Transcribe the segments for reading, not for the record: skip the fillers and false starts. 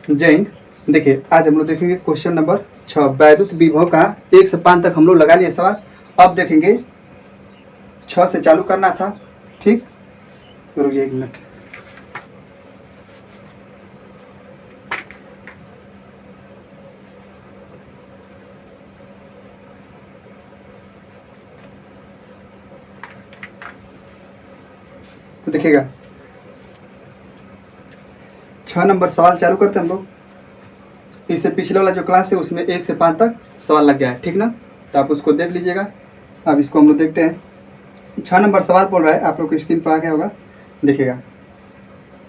जय हिंद। देखिए आज हम लोग देखेंगे क्वेश्चन नंबर 6 वैद्युत विभव का 1 से 5 तक हम लोग लगा लिए सवाल। अब देखेंगे 6 से चालू करना था। ठीक, रुकिए 1 मिनट। तो देखिएगा 6 नंबर सवाल चालू करते हैं हम लोग। इससे पिछले वाला जो क्लास है उसमें 1 से 5 तक सवाल लग गया है, ठीक ना, तो आप उसको देख लीजिएगा। अब इसको हम लोग देखते हैं। 6 नंबर सवाल बोल रहा है, आप लोग को स्क्रीन पर आ गया होगा, देखिएगा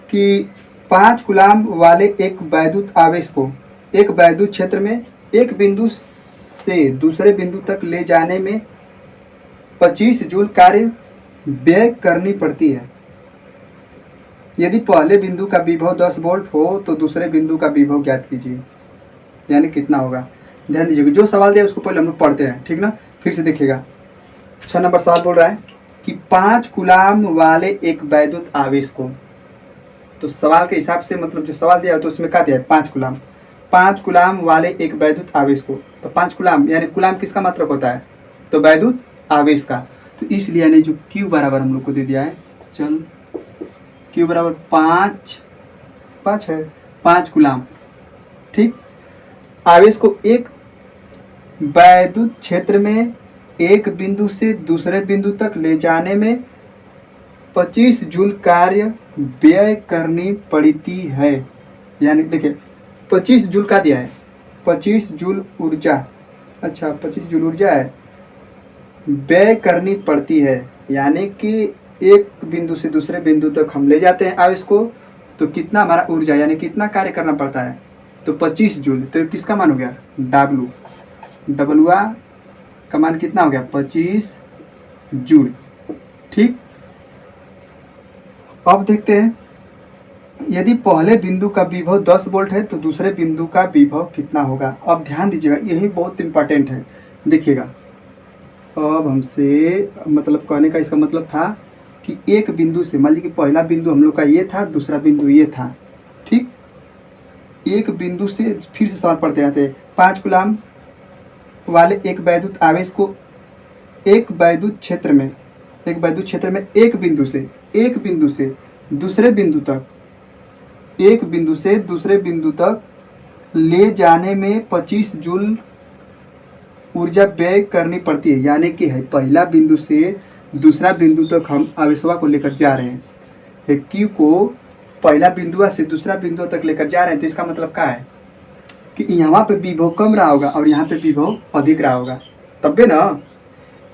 कि 5 कूलाम वाले एक वैद्युत आवेश को एक वैद्युत क्षेत्र में एक बिंदु से दूसरे बिंदु तक ले जाने में 25 जूल कार्य व्यय करनी पड़ती है। यदि पहले बिंदु का विभव 10 वोल्ट हो तो दूसरे बिंदु का विभव ज्ञात कीजिए, यानी कितना होगा। ध्यान दीजिएगा, जो सवाल दिया उसको पहले हम लोग पढ़ते हैं, ठीक ना। फिर से देखिएगा 6 नंबर सवाल बोल रहा है कि 5 कूलाम वाले एक वैद्युत आवेश को, तो सवाल के हिसाब से मतलब जो सवाल दिया है तो उसमें क्या दिया है 5 कूलाम। 5 कूलाम वाले एक वैद्युत आवेश को, तो 5 कूलाम यानी कूलाम किसका मात्रक होता है, तो वैद्युत आवेश का। तो इसलिए यानी जो Q बराबर हम लोग को दे दिया है, चल Q बराबर 5 है, 5 कूलाम। ठीक, आवेश को एक वैद्युत क्षेत्र में एक बिंदु से दूसरे बिंदु तक ले जाने में 25 जूल कार्य व्यय करनी पड़ती है। यानी देखिए 25 जूल का दिया है, 25 जूल ऊर्जा, अच्छा 25 जूल ऊर्जा है, व्यय करनी पड़ती है। यानी कि एक बिंदु से दूसरे बिंदु तक हम ले जाते हैं आवेश को, तो कितना हमारा ऊर्जा यानी कितना कार्य करना पड़ता है, तो 25 जूल। तो किसका मान हो गया डब्लू का मान कितना हो गया 25 जूल। ठीक, अब देखते हैं यदि पहले बिंदु का विभव 10 वोल्ट है तो दूसरे बिंदु का विभव कितना होगा। अब ध्यान दीजिएगा, यही बहुत इंपॉर्टेंट है। देखिएगा अब हमसे मतलब कहने का इसका मतलब था कि एक बिंदु से, मान लीजिए कि पहला बिंदु हम लोग का ये था, दूसरा बिंदु ये था। ठीक, एक बिंदु से फिर से सवाल पढ़ते जाते हैं। 5 कूलाम वाले एक वैद्युत आवेश को एक वैद्युत क्षेत्र में एक बिंदु से दूसरे बिंदु तक, एक बिंदु से दूसरे बिंदु तक ले जाने में 25 जूल ऊर्जा व्यय करनी पड़ती है। यानी कि है पहला बिंदु से दूसरा बिंदु तक हम आवेशवा को लेकर जा रहे हैं, Q को पहला बिंदुआ से दूसरा बिंदु तक लेकर जा रहे हैं। तो इसका मतलब क्या है कि यहाँ पे विभव कम रहा होगा और यहाँ पे विभव अधिक रहा होगा, तब ना,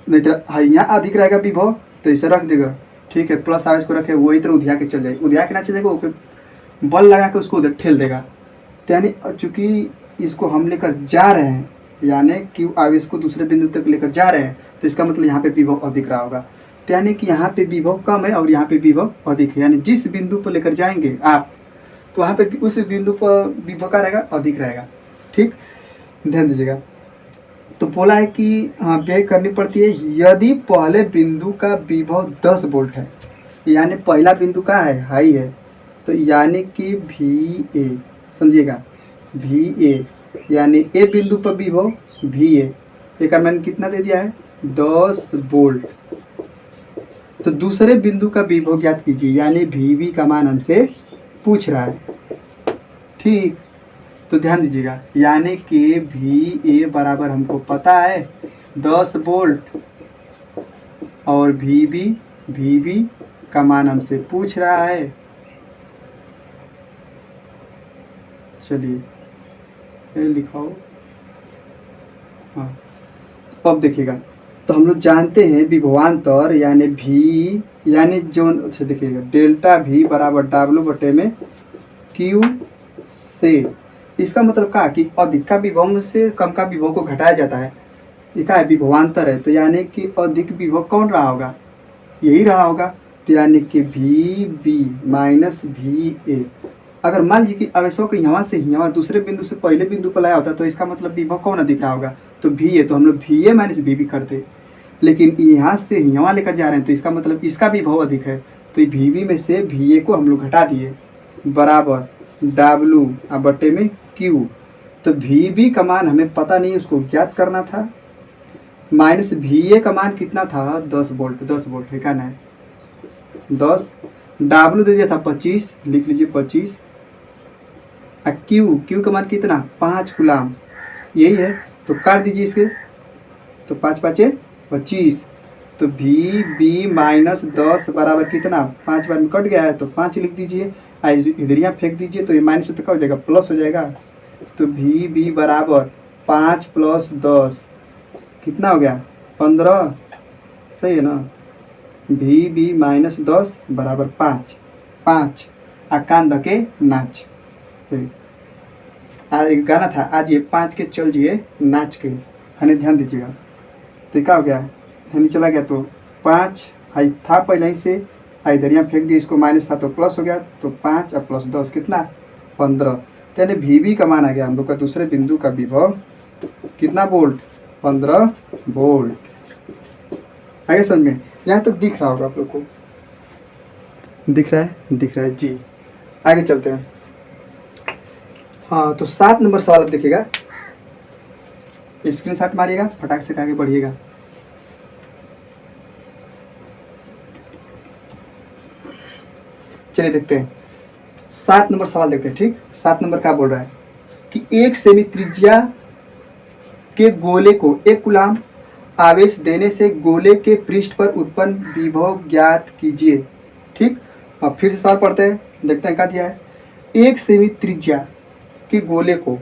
नहीं तो यहाँ अधिक रहेगा विभव तो इसे रख देगा। ठीक है, प्लस आवेश को रखे वही तरह उधिया के चल जाएगा, उधिया के ना चल जाएगा, वो बल लगा के उसको उधर ठेल देगा। तो यानी चूँकि इसको हम लेकर जा रहे हैं, यानी Q आवेश को दूसरे बिंदु तक लेकर जा रहे हैं, तो इसका मतलब यहाँ पे विभव अधिक रहा होगा। तो यानी कि यहाँ पे विभव कम है और यहाँ पे विभव अधिक है। यानी जिस बिंदु पर लेकर जाएंगे आप, तो वहाँ पे उस बिंदु पर विभव का रहेगा अधिक रहेगा। ठीक, ध्यान दीजिएगा। तो बोला है कि हाँ व्यय करनी पड़ती है यदि पहले बिंदु का विभव 10 वोल्ट है, यानी पहला बिंदु का है हाई है, तो यानी कि VA, समझिएगा VA यानी ए बिंदु पर विभव VA, एक मैंने कितना दे दिया है 10 वोल्ट। तो दूसरे बिंदु का विभव ज्ञात कीजिए, यानी VB का मान हमसे पूछ रहा है। ठीक, तो ध्यान दीजिएगा, यानी कि VA बराबर हमको पता है 10 वोल्ट और VB का मान हमसे पूछ रहा है। चलिए लिखाओ, हाँ। तो अब देखिएगा, तो हम लोग जानते हैं विभवांतर यानी V यानी जो, अच्छा देखिएगा डेल्टा V बराबर W में Q से, इसका मतलब क्या कि अधिक का विभव से कम का विभव को घटाया जाता है, ये क्या है विभवांतर है। तो यानी कि अधिक विभव कौन रहा होगा, यही रहा होगा। तो यानी कि VB माइनस VA, अगर मान लीजिए कि आवेशों को यहाँ से यहाँ दूसरे बिंदु से पहले बिंदु पर लाया होता तो इसका मतलब विभव कौन अधिक रहा होगा, तो VA। तो हम लोग VA माइनस VB करते, लेकिन यहाँ से यहाँ लेकर जा रहे हैं तो इसका मतलब इसका विभव अधिक है, तो VB में से VA को हम लोग घटा दिए बराबर W और बटे में Q। तो VB का मान हमें पता नहीं, उसको ज्ञात करना था। माइनस VA का मान कितना था, 10 वोल्ट, 10 वोल्ट है, कहना है 10। W दे दिया था 25, लिख लीजिए 25। और Q का मान कितना, 5 गुलाम, यही है। तो काट दीजिए इसके, तो 5 5 25। तो VB माइनस 10 बराबर कितना, 5 बार में कट गया है तो 5 लिख दीजिए। इधर यहाँ फेंक दीजिए, तो ये माइनस तो क्या हो जाएगा, प्लस हो जाएगा। तो VB बराबर 5 प्लस 10 कितना हो गया, 15, सही है ना। VB माइनस 10 बराबर 5, 5 कान धके नाच। आज एक गाना था, आज ये 5 के चल जिए नाच के, हमें ध्यान दीजिएगा। तो क्या हो गया, यानी चला गया, तो 5 हाई था पहले ही से, इधर यहाँ फेंक दिया, इसको माइनस था तो प्लस हो गया, तो 5 और प्लस 10 कितना, 15। तो यानी VB का मान आ गया हम लोग का, दूसरे बिंदु का विभव कितना वोल्ट, 15 वोल्ट। आगे समझ में, यहाँ तक दिख रहा होगा आप लोग को, दिख रहा है, दिख रहा है जी। आगे चलते हैं। हाँ, तो 7 नंबर सवाल अब देखिएगा, स्क्रीनशॉट मारिएगा, फटाक से आगे बढ़िएगा। चलिए देखते हैं 7 नंबर सवाल देखते हैं। ठीक, 7 नंबर क्या बोल रहा है कि 1 सेमी त्रिज्या के गोले को 1 कूलाम आवेश देने से गोले के पृष्ठ पर उत्पन्न विभव ज्ञात कीजिए। ठीक, अब फिर से सवाल पढ़ते हैं, देखते हैं क्या दिया है। 1 सेमी त्रिज्या के गोले को,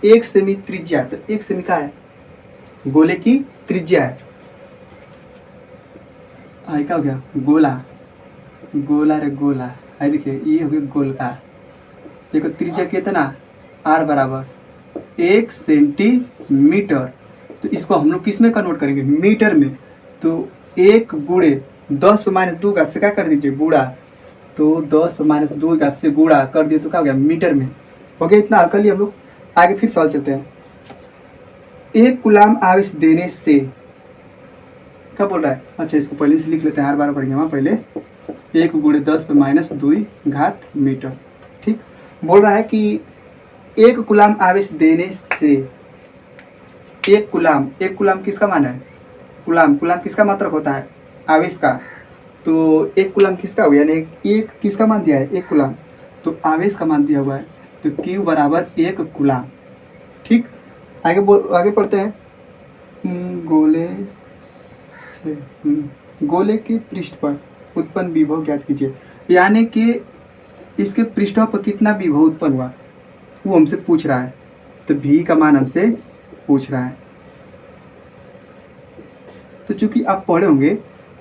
1 सेमी त्रिज्या, तो 1 सेमी का है, गोले की त्रिज्या है, क्या हो गया, गोला, गोला रे गोला, है देखिए ये हो गया गोला। देखो त्रिज्या कितना, R बराबर 1 सेंटीमीटर। तो इसको हम लोग किस में कन्वर्ट करेंगे, मीटर में। तो 1 गुणे 10 पे माइनस 2 घात से क्या कर दीजिए, गुणा। तो 10 पे माइनस 2 घात से गुणा कर दिए तो क्या हो गया, मीटर में हो गया। इतना हल कर लिया हम लोग। आगे फिर सवाल चलते हैं। 1 कूलाम आवेश देने से, क्या बोल रहा है, अच्छा इसको पहले से लिख लेते हैं, हर बार पढ़ेंगे वहाँ पहले। 1 गुणे 10 पे माइनस 2 घात मीटर। ठीक, बोल रहा है कि 1 कूलाम आवेश देने से, 1 कूलाम, 1 कूलाम किसका मान है, कूलाम, कूलाम किसका मात्रक होता है, आवेश का। तो 1 कूलाम किसका हो, यानी 1 किसका मान दिया है, 1 कूलाम, तो आवेश का मान दिया हुआ है। तो Q बराबर 1 कूलाम। ठीक, आगे पढ़ते हैं। गोले से, गोले के पृष्ठ पर उत्पन्न विभव ज्ञात कीजिए, यानी कि इसके पृष्ठों पर कितना विभव उत्पन्न हुआ वो हमसे पूछ रहा है। तो V का मान हमसे पूछ रहा है। तो चूंकि आप पढ़े होंगे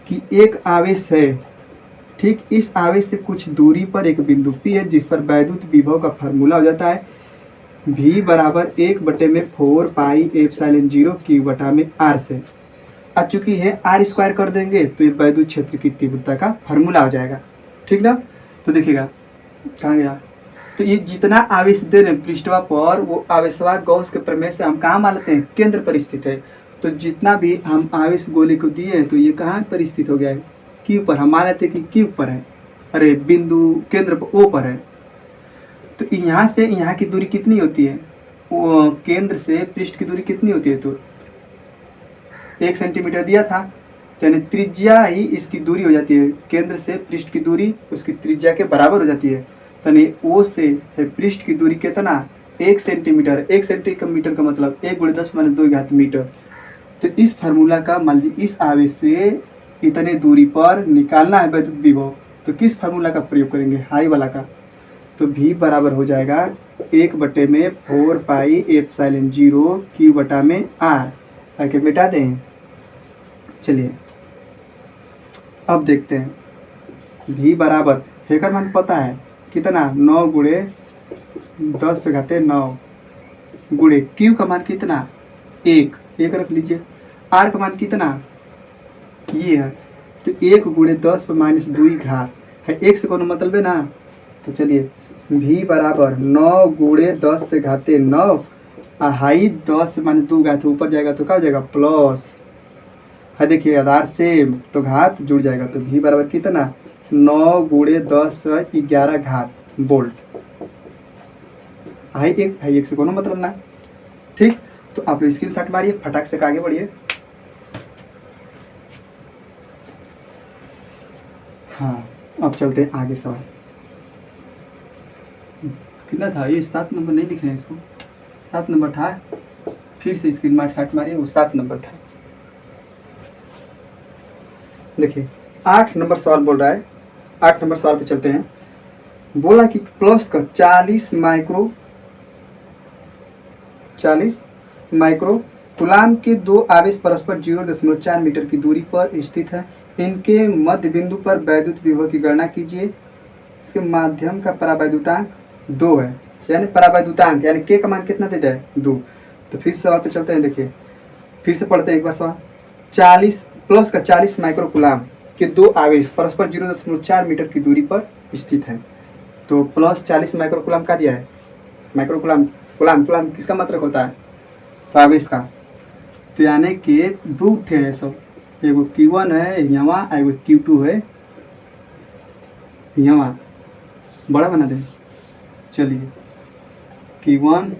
कि एक आवेश है, ठीक, इस आवेश से कुछ दूरी पर एक बिंदु P है जिस पर वैद्युत विभव का फार्मूला हो जाता है V बराबर 1/4 पाई एप्सिलॉन 0 Q बटा में R से। अब चूंकि है R स्क्वायर कर देंगे तो ये वैद्युत क्षेत्र की तीव्रता का फार्मूला हो जाएगा। ठीक ना, तो देखिएगा कहाँ गया। तो ये जितना आवेश दे रहे हैं पृष्ठवा पर, वो आवेशवा गॉस के प्रमेय से हम कहाँ मान लेते हैं, केंद्र पर स्थित है। तो जितना भी हम आवेश गोले को दिए हैं तो ये कहाँ पर स्थित हो गया है, Q पर। हम मान लेते हैं कि Q पर है, अरे बिंदु केंद्र पर O पर है। तो यहाँ से यहाँ की दूरी कितनी होती है, वो केंद्र से पृष्ठ की दूरी कितनी होती है, तो 1 सेंटीमीटर दिया था, यानी त्रिज्या ही इसकी दूरी हो जाती है, केंद्र से पृष्ठ की दूरी उसकी त्रिज्या के बराबर हो जाती है। यानी O से पृष्ठ की दूरी कितना, 1 सेंटीमीटर। 1 सेंटीमीटर का मतलब 1 गुणे 10 माइनस 2 घात मीटर। तो इस फार्मूला का मान लीजिए इस आवेश से इतने दूरी पर निकालना है वैद्युत विभव, तो किस फार्मूला का प्रयोग करेंगे, हाई वाला का। तो V बराबर हो जाएगा 1/4 पाई एप्सिलॉन 0 Q बटा में R। आके मिटा दें। चलिए अब देखते हैं। V बराबर हेकर मान पता है कितना, 9 गुणे 10 पे घाते 9 गुणे Q का मान कितना, 1 रख लीजिए। R का मान कितना, ये है, तो 1 गुणे 10 पे माइनस 2 घात है, 1 से कोनो मतलब है ना। तो चलिए V बराबर 9 गुणे 10 पे घाते 9, हाई 10 पे माइनस 2 घात ऊपर जाएगा तो क्या हो जाएगा, प्लस है। देखिए आधार सेम तो घात जुड़ जाएगा। तो V बराबर कितना, 9 गुणे 10 पे 11 घात वोल्ट। हाई एक से कोनो मतलब ना। ठीक, तो आप लोग स्क्रीनशॉट मारिए, फटाक से आगे बढ़िए। हाँ, अब चलते हैं आगे सवाल। कितना था ये? 7 नंबर नहीं लिखे हैं इसको, 7 नंबर था। फिर से स्क्रीन शॉट मारिए, वो 7 नंबर था। देखिए 8 नंबर सवाल बोल रहा है। 8 नंबर सवाल पे चलते हैं। बोला कि प्लस का 40 माइक्रो कुलाम के दो आवेश परस्पर 0.4 मीटर की दूरी पर स्थित है। इनके मध्य बिंदु पर वैद्युत विभव की गणना कीजिए। इसके माध्यम का परावैद्युतांक 2 है, यानी परावैद्युतांक यानी के का मान कितना दे दिया है? 2। तो फिर सवाल पे चलते हैं। देखिए फिर से पढ़ते हैं एक बार सवाल। 40 प्लस का 40 माइक्रो कुलाम के दो आवेश परस्पर 0.4 मीटर की दूरी पर स्थित है। तो प्लस 40 माइक्रो कुलाम का दिया है। माइक्रो कुलाम कुलाम किसका मात्रक होता है? तो आवेश का। तो यानी कि दो उठे है सब, एगो Q1 है यहाँ, एगो Q2 है यहाँ। बड़ा बना दें, चलिए Q1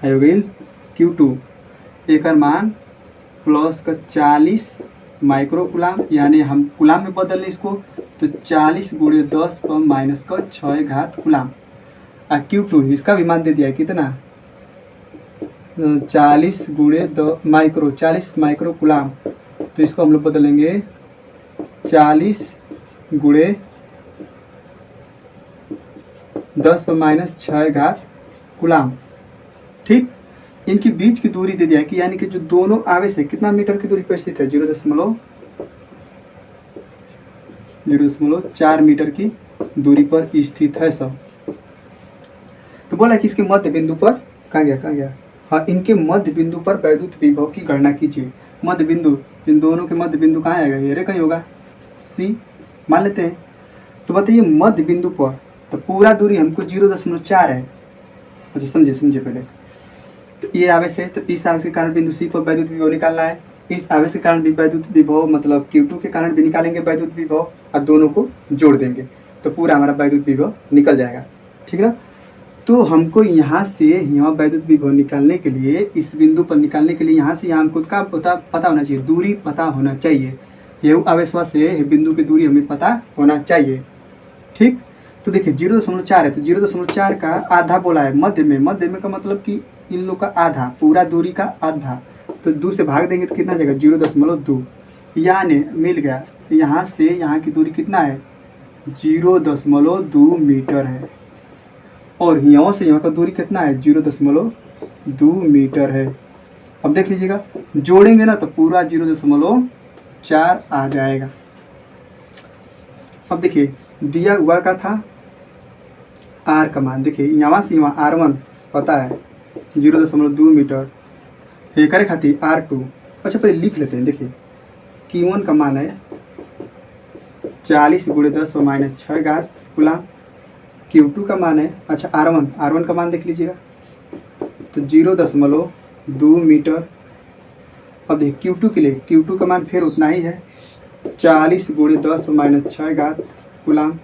एगो Q2, एक मान प्लस का 40 माइक्रो कुलाम, यानी हम कुलाम में बदल लें इसको, तो 40 गुणे 10 पर माइनस का 6 घात कुलाम। और Q2 इसका भी मान दे दिया है कितना? 40 गुणे 40 माइक्रो कुलाम। तो इसको हम लोग बदलेंगे 40 गुणे 10 पर माइनस 6 घात कुलाम। ठीक, इनके बीच की दूरी दे दिया है कि यानी कि जो दोनों आवेश है कितना मीटर की दूरी पर स्थित है? 0.4 मीटर की दूरी पर स्थित है सब। तो बोला कि इसके मध्य बिंदु पर कहाँ गया? हाँ, इनके मध्य बिंदु पर वैद्युत विभव की गणना कीजिए। मध्य बिंदु, इन दोनों के मध्य बिंदु कहाँ आएगा? ये रे कहीं होगा, सी मान लेते हैं। तो बताइए मध्य बिंदु पर, तो पूरा दूरी हमको 0.4 है। अच्छा समझे पहले। तो ये आवेश है, तो इस आवेश के कारण बिंदु सी पर वैद्युत विभव निकालना है। इस आवेश के कारण भी वैद्युत विभव मतलब Q2 के कारण भी निकालेंगे वैद्युत विभव, और दोनों को जोड़ देंगे तो पूरा हमारा वैद्युत विभव निकल जाएगा। ठीक है ना? तो हमको यहाँ से यहाँ वैद्युत विभव निकालने के लिए, इस बिंदु पर निकालने के लिए यहाँ से यहाँ हमको का पता होना चाहिए, दूरी पता होना चाहिए। ये आवेशवा से बिंदु की दूरी हमें पता होना चाहिए। ठीक, तो देखिए 0.4 है, तो 0.4 का आधा बोला है मध्य में का मतलब कि इन लोग का आधा, पूरा दूरी का आधा। तो 2 से भाग देंगे तो कितना जाएगा? 0.2, यानी मिल गया। यहाँ से यहाँ की दूरी कितना है? 0.2 मीटर है। और यहाँ से यहाँ का दूरी कितना है? 0.2 मीटर है। अब देख लीजिएगा, जोड़ेंगे ना तो पूरा 0.4 आ जाएगा। अब देखिए दिया हुआ का था R का मान, देखिए यहाँ से यहाँ R1 पता है 0.2 मीटर, ये करे खातिर R2। अच्छा पहले लिख लेते हैं। देखिए Q1 का मान है 40 गुणे 10 पर माइनस 6 घात कुलाम। Q2 का मान है, अच्छा R1 का मान देख लीजिएगा, तो 0.2 मीटर। अब देखिए Q2 के लिए, Q2 का मान फिर उतना ही है, 40 गुणे 10 पर माइनस 6 घात कुलाम।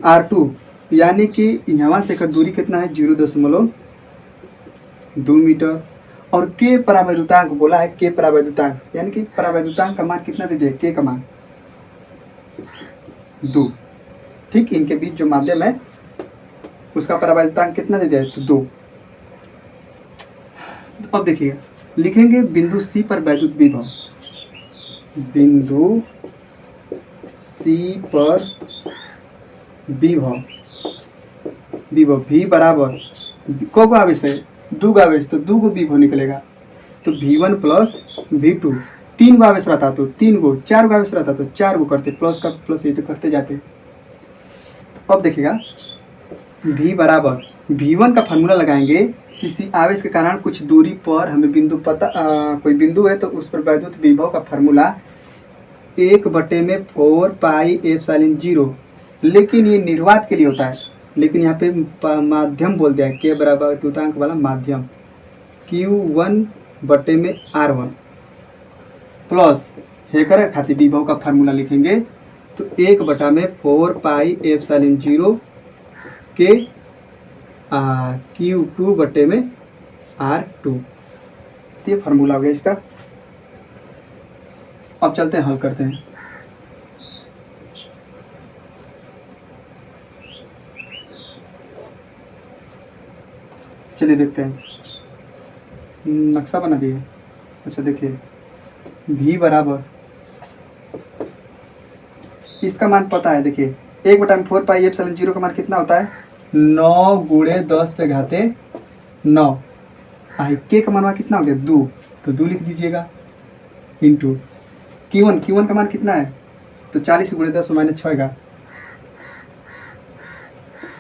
R2 यानी कि यहाँ से का दूरी कितना है? 0.2 मीटर। और के परावैद्युतांक बोला है, के परावैद्युतांक यानी कि परावैद्युतांक का मान कितना दे दिया? के का मान 2। ठीक, इनके बीच जो माध्यम है उसका परावैद्युतांक कितना दे दिया है? तो 2। अब देखिए लिखेंगे बिंदु सी पर वैद्युत विभव, बिंदु सी पर विभव V बराबर को आवेश है? 2 आवेश, तो 2 विभव निकलेगा। तो V1 प्लस V2, 3 गो आवेश रहता तो 3 गो, 4 गो आवेश रहता तो 4 गो करते, प्लस का प्लस ये तो करते जाते। अब देखिएगा V बराबर V1 का फार्मूला लगाएंगे, किसी आवेश के कारण कुछ दूरी पर हमें बिंदु पता कोई बिंदु है तो उस पर वैद्युत विभव का फार्मूला 1/4 पाई एप्सिलॉन 0, लेकिन ये निर्वात के लिए होता है। लेकिन यहाँ पे माध्यम बोल दिया है, के बराबर वैद्युतांक वाला माध्यम, Q1/R1 प्लस हेकर खातिर विभव का फार्मूला लिखेंगे तो 1/4 पाई एप्सिलॉन 0 के Q2 बटे में R2। तो ये फार्मूला हो गया इसका। अब चलते हैं हल करते हैं। चलिए देखते हैं, नक्शा बना दिए। अच्छा देखिए, V बराबर, इसका मान पता है। देखिए 1/4πε0 का मान कितना होता है, 9 गुणे 10 पे घाते 9। के का मान कितना हो गया, 2, तो 2 लिख दीजिएगा इंटू Q1 का मान कितना है, तो 40 गुणे 10 पे माइनस 6 घात,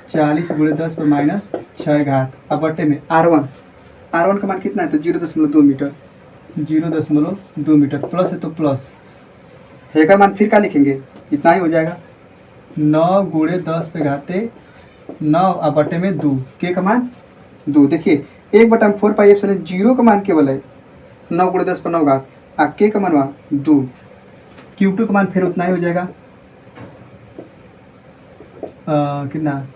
40 गुणे 10 पे माइनस 6 घात। अब बटे में R1 का मान कितना है, तो 0.2 मीटर, 0.2 मीटर। प्लस है तो प्लस, है का मान फिर क्या लिखेंगे, इतना ही हो जाएगा, 9 गुणे 10 पे घाते 9 अब बटे में 2, के का मान 2। देखिए 1/4πε0 का मान केवल है 9 गुणे 10 पर 9 घात, के का मान 2। Q2 का मान फिर उतना ही हो जाएगा, कितना,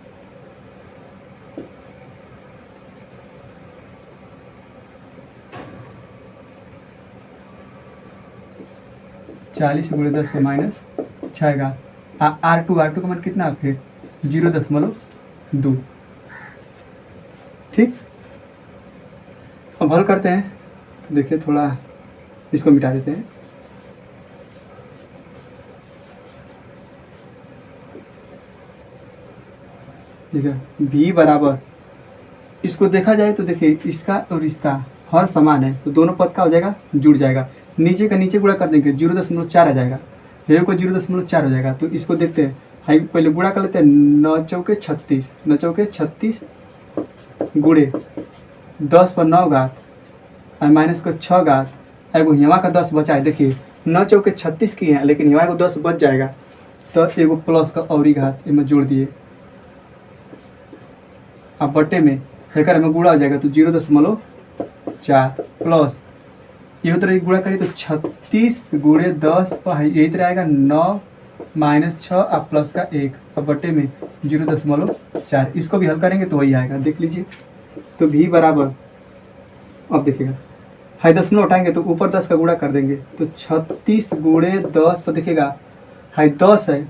चालीस गुणे 10 पर माइनस 6 घात। R2 का मान कितना फिर 0.2। ठीक, अब हल करते हैं। तो देखिए थोड़ा इसको मिटा देते हैं। देखिए V बराबर, इसको देखा जाए तो देखिए इसका और इसका हर समान है, तो दोनों पद का हो जाएगा, जुड़ जाएगा। नीचे का नीचे गुणा कर देंगे 0.4 आ जाएगा, ये को 0.4 हो जाएगा। तो इसको देखते हैं, हाई पहले गुणा कर लेते हैं, 9 चौके 36, 9 चौके 36 गुणे 10 पर 9 घात और माइनस को 6 घात, एगो यहाँ का 10 बचा है। देखिए 9 चौके 36 की है, लेकिन यहाँ को 10 बच जाएगा, तो एगो प्लस का और घात इनमें जोड़ दिए। अब बटे में हेकर में गुणा हो जाएगा, तो 0.4 प्लस ये तरह गुणा करिए तो 36 गुणे 10 पर यही तरह आएगा 9 माइनस 6 अब प्लस का 1, अब बटे में 0.4। इसको भी हल करेंगे तो वही आएगा, देख लीजिए। तो V बराबर, अब देखिएगा हाई दशमलव उठाएंगे तो ऊपर 10 का गुणा कर देंगे, तो 36 गुणे 10 पर देखिएगा हाई 10 है,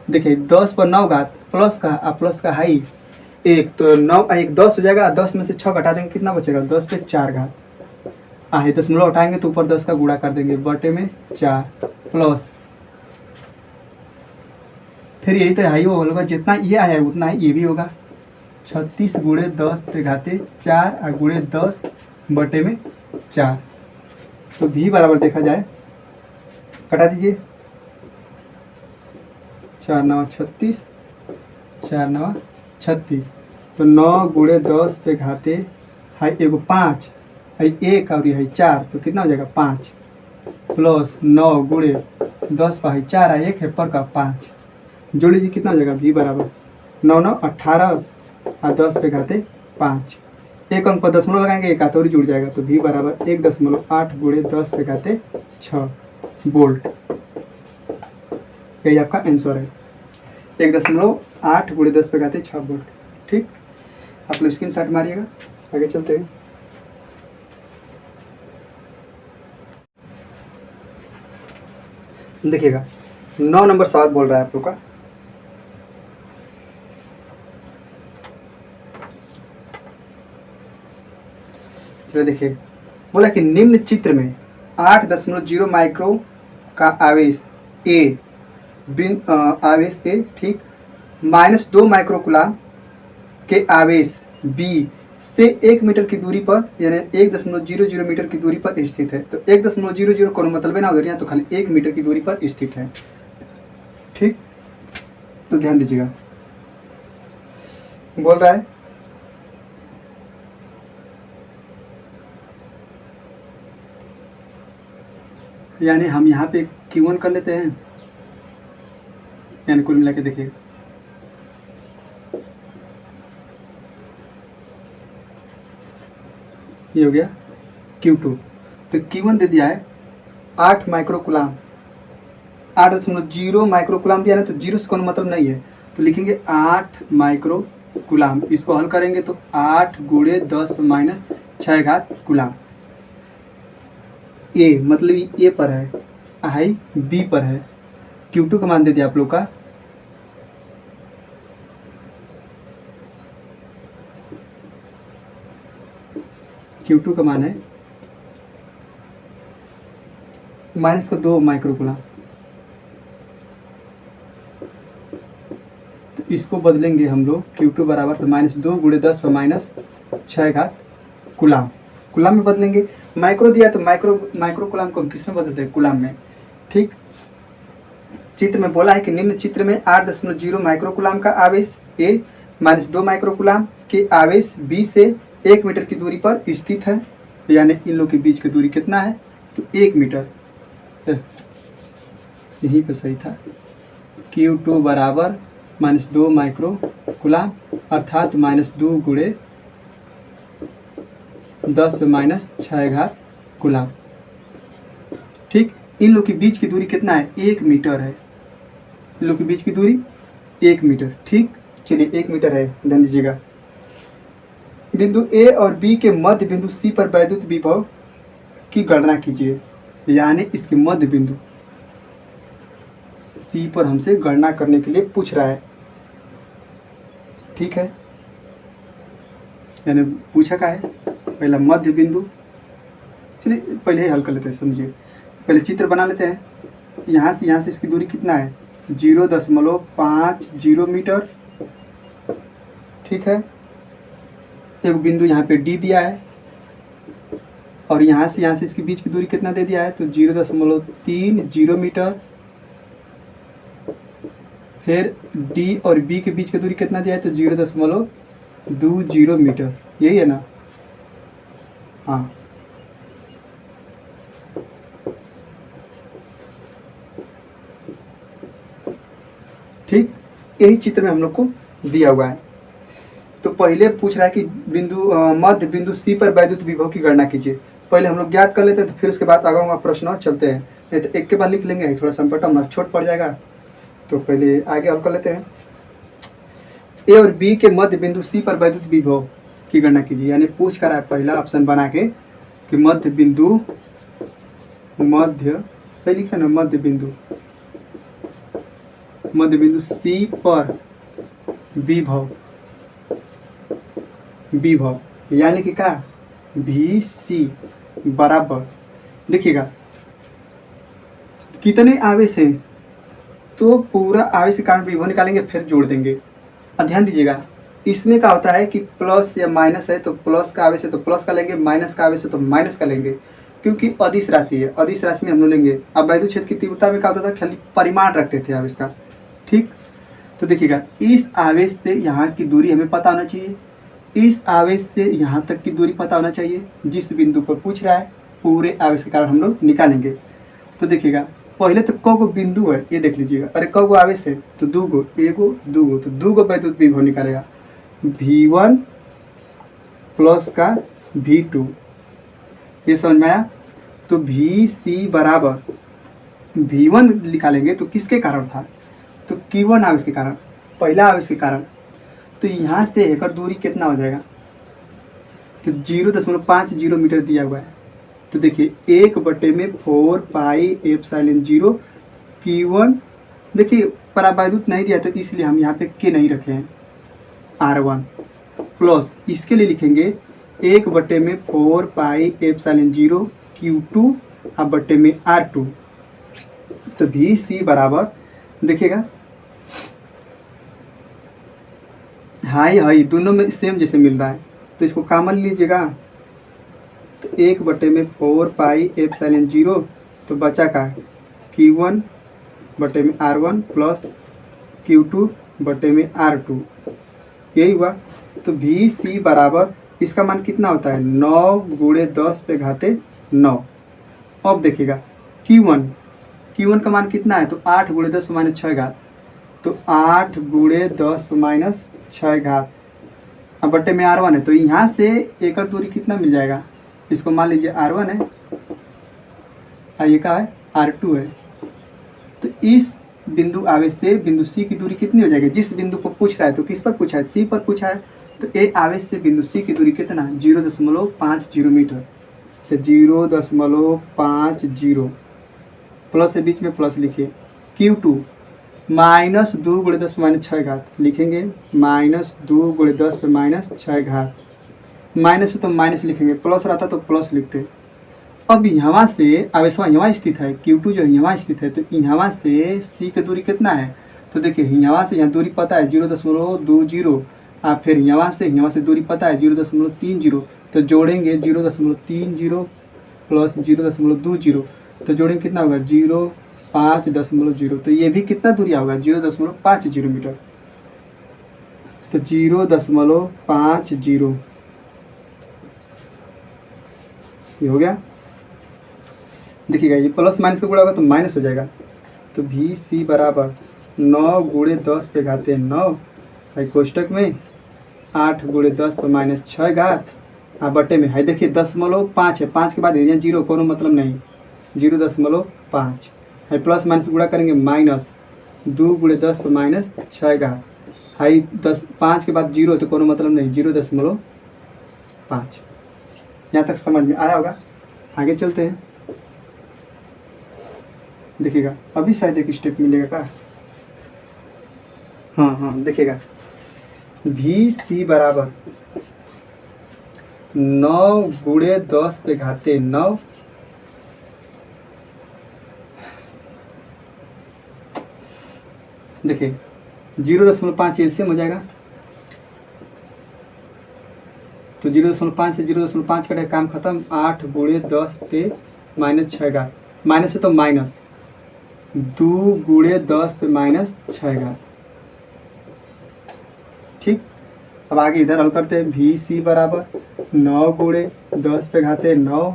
देखिए 10 पर 9 घात प्लस का, अब प्लस का हाई 1, तो 9 1 10 हो जाएगा, 10 में से 6 घटा देंगे, कितना बचेगा, 10 पे 4 घात। हाई दशमलव उठाएंगे तो ऊपर 10 का गुणा कर देंगे, बटे में 4 प्लस, फिर यही तरह हाई वो होगा, जितना ये आया है उतना ही ये भी होगा। 36 गुणे 10 पे घाते 4 और गुणे 10 बटे में 4। तो V बराबर देखा जाए, कटा दीजिए, 4 9 36, 4 9 36, तो 9 गुणे 10 पे घाते हाई एगो 5 हाई 1 और हाई 4, तो कितना हो जाएगा 5 प्लस 9 गुणे 10 पर हाई 4 है 1 है पर का 5, जोड़ लीजिए कितना हो जाएगा। V बराबर 9 9 18 और 10 पे घाते 5, एक अंक पर दशमलव लगाएंगे, एक हाथ और जुड़ जाएगा, तो V बराबर 1.8 गुणे 10 पे घाते 6 वोल्ट। यही आपका आंसर है, 1.8 गुणे 10 पे घाते 6 वोल्ट। ठीक, आप लोग स्क्रीन शॉट मारिएगा, आगे चलते हैं। देखिएगा 9 नंबर सवाल बोल रहा है आप लोग का, चलो देखिए, बोला कि निम्न चित्र में 8.0 माइक्रो का आवेश ए आवेश ए ठीक -2 माइक्रोकुलाम के आवेश बी से 1 मीटर की दूरी पर यानी 1.00 मीटर की दूरी पर स्थित है। तो 1.00 को मतलब है ना उधर, यहाँ तो खाली 1 मीटर की दूरी पर स्थित है। ठीक, तो ध्यान दीजिएगा, बोल रहा है यानी हम यहाँ पे Q1 कर लेते हैं, यानी कुल मिला के देखिएगा ये हो गया Q2। तो Q1 दे दिया है 8 माइक्रोकुलाम, 8.0 माइक्रोकुलाम दिया है, तो जीरो से कोई मतलब नहीं है, तो लिखेंगे 8 माइक्रोकुलाम। गुलाम। इसको हल करेंगे तो 8 गुणे 10 पर माइनस 6 घात गुलाम। ए मतलब ए पर है, आई बी पर है। Q2 का मान दे दिया आप लोग का Q2 का मान है माइनस का 2 माइक्रो गुलाम। तो इसको बदलेंगे हम लोग Q2 बराबर तो माइनस 2 गुणे 10 पर माइनस 6 घात गुलाम। गुलाम में बदलेंगे, माइक्रो दिया तो माइक्रो गुलाम को हम किस में बदलते हैं? गुलाम में। ठीक, चित्र में बोला है कि निम्न चित्र में 8.0 माइक्रो गुलाम का आवेश A माइनस 2 माइक्रो गुलाम के आवेश B से 1 मीटर की दूरी पर स्थित है। यानी इन लोग के बीच की दूरी कितना है? तो 1 मीटर। यहीं पे सही था। Q2 बराबर माइनस 2 माइक्रो गुलाम अर्थात माइनस 2 गुणे 10 पे माइनस 6 घात गुलाम। ठीक, इन लोग के बीच की दूरी कितना है? 1 मीटर है। इन लोग के बीच की दूरी 1 मीटर। ठीक, चलिए 1 मीटर है, ध्यान दीजिएगा। बिंदु ए और बी के मध्य बिंदु सी पर वैद्युत विभव की गणना कीजिए। यानी इसके मध्य बिंदु सी पर हमसे गणना करने के लिए पूछ रहा है। ठीक है, यानी पूछा क्या है? पहला मध्य बिंदु, चलिए पहले ही हल कर लेते हैं, समझिए। पहले चित्र बना लेते हैं। यहाँ से इसकी दूरी कितना है? 0.50 मीटर। ठीक है, एक बिंदु यहाँ पे डी दिया है और यहाँ से इसके बीच की दूरी कितना दे दिया है? तो 0.30 मीटर। फिर डी और बी के बीच की दूरी कितना दिया है? तो 0.20 मीटर। यही है ना? हाँ, ठीक, यही चित्र में हम लोग को दिया हुआ है। तो पहले पूछ रहा है कि मध्य बिंदु सी पर वैद्युत विभव की गणना कीजिए। पहले हम लोग ज्ञात कर लेते हैं, तो फिर उसके बाद आगे प्रश्न चलते हैं। नहीं तो एक के बाद लिख लेंगे, थोड़ा संपटम छोट पड़ जाएगा। तो पहले आगे हल कर लेते हैं। ए और बी के मध्य बिंदु सी पर वैद्युत विभव की गणना कीजिए। यानी पूछ कर है पहला ऑप्शन बना के कि मध्य सही लिखा ना, मध्य बिंदु सी पर विभव यानी कि क्या? VC बराबर, देखिएगा कितने आवेश हैं तो पूरा आवेश के कारण विभव निकालेंगे, फिर जोड़ देंगे। अब ध्यान दीजिएगा, इसमें क्या होता है कि प्लस या माइनस है तो प्लस का आवेश है तो प्लस का लेंगे, माइनस का आवेश है तो माइनस का लेंगे, क्योंकि अदिश राशि है। अदिश राशि में हम लोग लेंगे। अब वैद्युत क्षेत्र की तीव्रता में क्या होता था? खाली परिमाण रखते थे आवेश का। ठीक, तो देखिएगा इस आवेश से यहाँ की दूरी हमें पता होना चाहिए, इस आवेश से यहाँ तक की दूरी पता होना चाहिए। जिस बिंदु पर पूछ रहा है पूरे आवेश के कारण हम लोग निकालेंगे। तो देखिएगा पहले तो कौ गो बिंदु है ये देख लीजिएगा। अरे कौ गो आवेश है? तो 2 गो, एगो 2 गो, तो 2 गो वैद्युत विभव निकालेगा। V1 प्लस का V2, ये समझ में आया? तो VC बराबर V1 निकालेंगे तो किसके कारण था? तो Q1 आवेश के कारण, पहला आवेश के कारण। तो यहाँ से एकर दूरी कितना हो जाएगा? तो 0.50 मीटर दिया हुआ है। तो देखिए 1/4 पाई एप्सिलॉन 0 Q1। देखिए परावैद्युत नहीं दिया तो इसलिए हम यहाँ पे के नहीं रखे हैं, R1 प्लस इसके लिए लिखेंगे 1/4 पाई एप्सिलॉन 0 Q2 अब बट्टे में R2। तो VC बराबर, देखिएगा हाई दोनों में सेम जैसे मिल रहा है तो इसको कॉमन लीजिएगा। तो 1/4 पाई एप्सिलॉन 0 तो बचा का Q1 बटे में R1 प्लस Q2 बटे में R2, यही हुआ। तो VC बराबर इसका मान कितना होता है? 9 गुणे 10 पे घाते 9। अब देखिएगा Q1 का मान कितना है? तो 8 गुणे 10 पे माइनस 6 घात, तो 8 गुणे 10 पे माइनस 6 घात। अब बट्टे में R1 है तो यहाँ से एकर दूरी कितना मिल जाएगा? इसको मान लीजिए R1 है और ये क्या है? R2 है। तो इस बिंदु आवेश से बिंदु सी की दूरी कितनी हो जाएगी? जिस बिंदु को पूछ रहा है तो किस पर पूछा है? सी पर पूछा है। तो ए आवेश से बिंदु सी की दूरी कितना? 0.50 मीटर। तो 0.50 प्लस से बीच में प्लस लिखिए। Q2 -2 × 10⁻⁶ लिखेंगे, -2 × 10⁻⁶। माइनस है तो माइनस लिखेंगे, प्लस रहता तो प्लस लिखते। अब यहाँ से आवेशवा यहाँ स्थित है, Q2 जो यहाँ स्थित है, तो यहाँ से C की दूरी कितना है? तो देखिए यहाँ से यहाँ दूरी पता है 0.20, आप फिर यहाँ से दूरी पता है 0.30, तो जोड़ेंगे 0.30 प्लस 0.20, तो जोड़ेंगे कितना होगा? 0.5 तो ये भी कितना दूरी होगा? 0.50 मीटर। तो 0.50 ये हो गया। देखिएगा ये प्लस माइनस का गुणा होगा तो माइनस हो जाएगा। तो VC बराबर 9 × 10⁻⁹ है कोष्टक में 8 × 10⁻⁶ बटे में है। देखिए 0.5 है, 5 के बाद एरिया 0, कोनो मतलब नहीं, 0.5 है। प्लस माइनस गुणा करेंगे -2 × 10⁻⁶ है। 5 के बाद 0 तो कोनो मतलब नहीं, 0.5। यहाँ तक समझ में आया होगा। आगे चलते हैं, देखिएगा अभी शायद एक स्टेप मिलेगा का। हाँ देखिएगा VC बराबर 9 × 10⁻⁹ देखिए 0.5 एलसीएम हो जाएगा। तो 0.5 से 0.5 कटे काम खत्म। 8 × 10⁻⁶ माइनस है तो माइनस 2 × 10⁻⁶। ठीक, अब आगे इधर हल करते हैं। VC बराबर 9 × 10⁻⁹।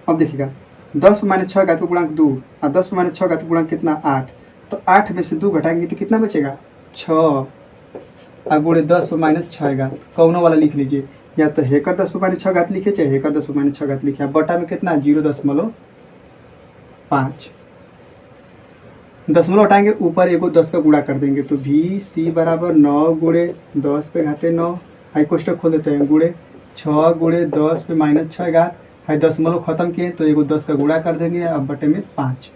अब देखिएगा 10⁻⁶ को गुणांक 2 और 10⁻⁶ को गुणांक कितना? 8। तो 8 में से 2 घटाएंगे तो कितना बचेगा? 6 और × 10⁻⁶ कौनो वाला लिख लीजिए, या तो हेकर 10⁻⁶ लिखे चाहे हेकर 10⁻⁶ लिखे। बटा में कितना? 0.5। दशमलव हटाएंगे, ऊपर एगो 10 का गुणा कर देंगे। तो VC बराबर 9 × 10⁻⁹ है कोष्टक खोल देते हैं, गुणे 6 × 10⁻⁶ है। दशमलव खत्म किए तो एगो 10 का गुणा कर देंगे, अब बटे में 5।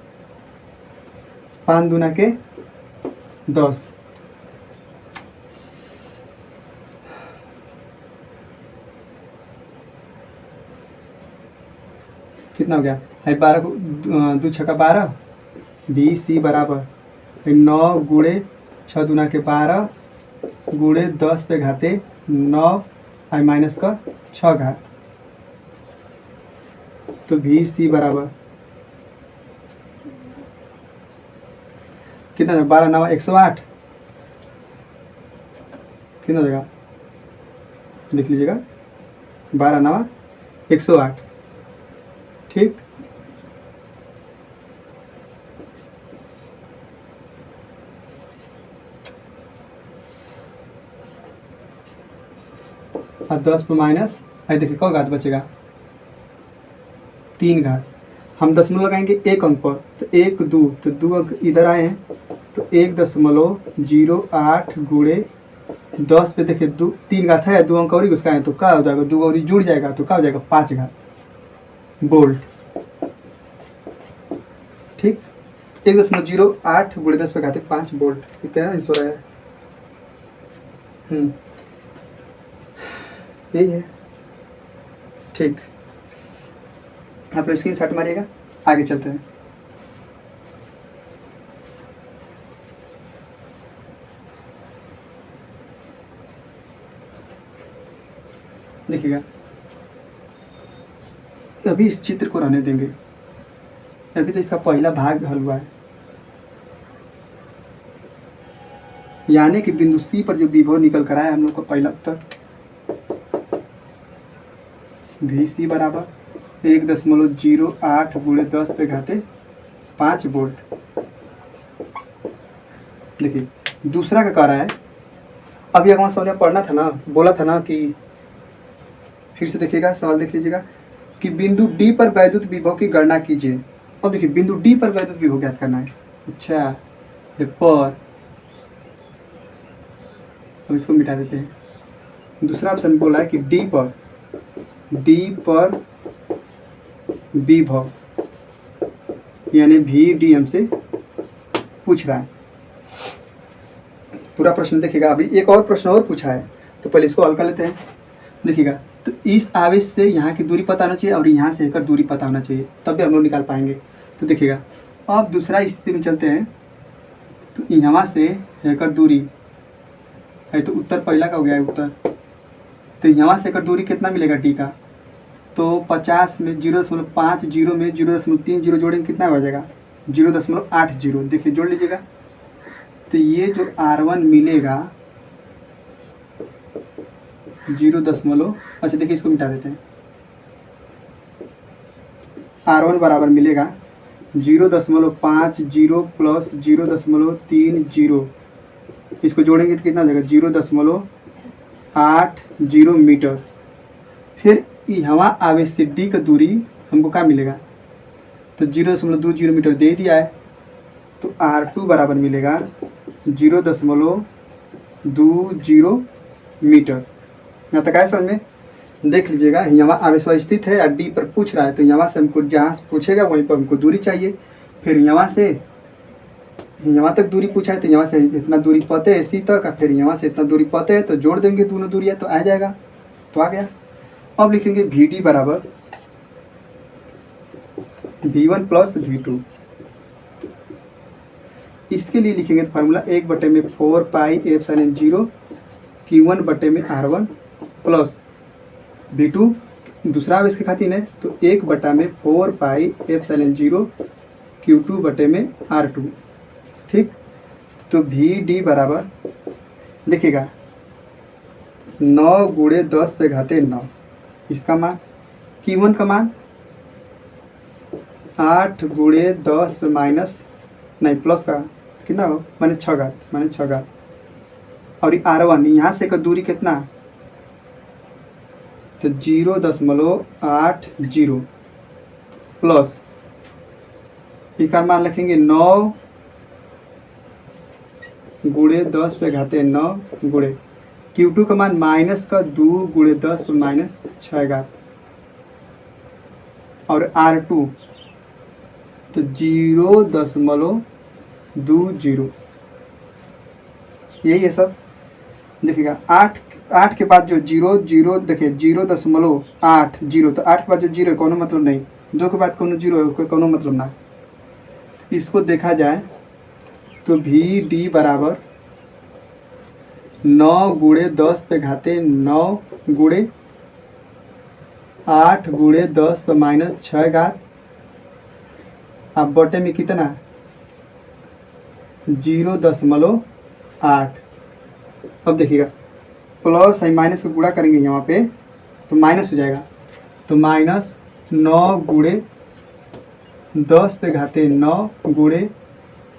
5 दूना के 10। कितना हो गया? है 12 को 2 × 6 = 12। VC बराबर 9 × 6 दूना के 12 × 10⁻⁹ है माइनस का 6 तो VC बराबर कितना? 12 × 9 = 108। कितना हो जाएगा? लिख लीजिएगा 12 × 9 = 108। ठीक, और 10 पर माइनस है। देखिए कौ घात बचेगा? 3 घात। हम दशमलव लगाएंगे एक अंक पर, तो 1 2 तो 2 अंक इधर आए हैं, तो 1.08 × 10 पे देखिए 3 घात है, 2 अंक और उसका है, तो क्या हो जाएगा? 2 और जुड़ जाएगा, तो क्या हो जाएगा? 5 घात बोल्ट। ठीक, 1.08 × 10⁵ बोल्ट। ठीक है, आंसर है। यही है। ठीक, आप लोग स्क्रीन शॉट मारिएगा। आगे चलते हैं। देखिएगा अभी इस चित्र को रहने देंगे, अभी तो इसका पहला भाग हल हुआ है। यानी कि बिंदु सी पर जो विभव निकल कर आया हम लोग को पहला उत्तर VC बराबर 1.08 × 10⁵ वोल्ट। देखिए दूसरा का कह रहा है। अभी अगवा सवाल पढ़ना था ना, बोला था ना कि फिर से देखिएगा, सवाल देख लीजिएगा कि बिंदु D पर वैद्युत विभव की गणना कीजिए। अब देखिए बिंदु D पर वैद्युत विभव ज्ञात करना है। अच्छा ये पर, अब इसको मिटा देते हैं। दूसरा ऑप्शन बोला है कि डी पर विभव, यानी भी डी हमसे पूछ रहा है। पूरा प्रश्न देखिएगा। अभी एक और प्रश्न और पूछा है, तो पहले इसको हल कर लेते हैं। देखिएगा, तो इस आवेश से यहाँ की दूरी पता होना चाहिए और यहाँ से एकर दूरी पता होना चाहिए, तब भी हम लोग निकाल पाएंगे। तो देखिएगा, अब दूसरा स्थिति में चलते हैं। तो यहाँ से एकर दूरी है, तो उत्तर पहला का हो गया है उत्तर। तो यहाँ से एकर दूरी कितना मिलेगा डी का, तो 50 में 0.5, 0 में 0.30 जोड़ेंगे कितना हो जाएगा 0.80। देखिए जोड़ लीजिएगा। तो ये जो R1 मिलेगा 0. अच्छा देखिए इसको मिटा देते हैं। R1 बराबर मिलेगा 0.50 प्लस 0.30। इसको जोड़ेंगे तो कितना हो जाएगा 0.80 मीटर। फिर यहाँ आवेश से डी का दूरी हमको क्या मिलेगा, तो 0.20 मीटर दे दिया है। तो R2 बराबर मिलेगा 0.20 मीटर। यहाँ तक आया समझ में। देख लीजिएगा, यहाँ आवेश स्थित है और डी पर पूछ रहा है, तो यहाँ से हमको जहाँ पूछेगा वहीं पर हमको दूरी चाहिए। फिर यहाँ से यहाँ तक दूरी पूछा है, तो यहाँ से इतना दूरी पता है इसी तक, फिर यहाँ से इतना दूरी पता है, तो जोड़ देंगे दोनों दूरियाँ तो आ जाएगा। तो आ गया। अब लिखेंगे वी डी बराबर V1 प्लस V2। इसके लिए लिखेंगे तो formula 1/4 pi epsilon 0 Q1/R1 plus V2 दूसरा आवेश की खातिर है, तो 1/4 पाई एप्सिलॉन 0 Q2/R2। ठीक। तो वी डी बराबर देखिएगा 9 गुणे 10⁻9, इसका मान Q1 का मान 8 गुणे 10 पे माइनस नहीं प्लस का कितना हो -6 और R1 यहाँ से का दूरी कितना, तो 0.80 प्लस इसका मान लिखेंगे 9 गुणे 10⁻9 गुणे Q2 का मान -2 गुणे 10 पे -6 और R2 तो 0.20। यही है सब। देखिएगा 8 के बाद जो 0 देखिए 0.80, तो 8 के बाद जो 0 है कोनो मतलब नहीं, 2 के बाद कोनो 0 है कोनो मतलब ना। इसको देखा जाए तो वी डी बराबर 9 गुणे 10⁻9 गुणे 8 गुणे 10 पे -6 अब बटे में कितना 0.8। अब देखिएगा प्लस है माइनस का गुणा करेंगे यहाँ पे तो माइनस हो जाएगा, तो -9 गुणे 10⁻9 गुणे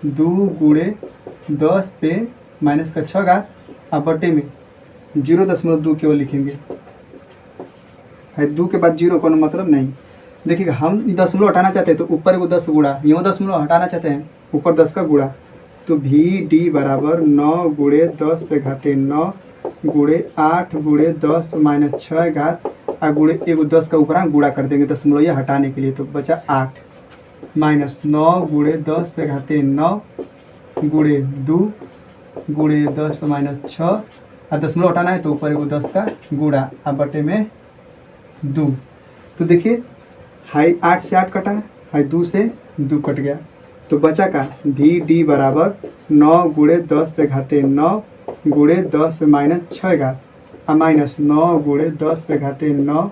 2 गुणे 10 पे -6 अब बटे में 0.2 केवल लिखेंगे है, 2 के बाद 0 कोनो मतलब नहीं। देखिएगा हम दशमलव हटाना चाहते हैं तो ऊपर को 10 गुणा, यूँ दशमलव हटाना चाहते हैं ऊपर 10 का गुणा, तो वी डी बराबर 9 गुणे 10⁻9 गुणे 8 गुणे 10 पे -6 और गुणे एगो 10 का ऊपर गुणा कर देंगे दशमलव ये हटाने के लिए, तो बचा 8 -9 गुणे 10⁻9 गुणे 2 गुणे 10 पे -6 और दशमलव हटाना है तो ऊपर एगो 10 का गुणा और बटे में 2। तो देखिए हाई 8 से 8 कटा, हाई 2 से 2 कट गया, तो बचा का वी डी बराबर 9 गुणे 10⁻9 गुणे 10 पे -6 और -9 गुणे 10⁻9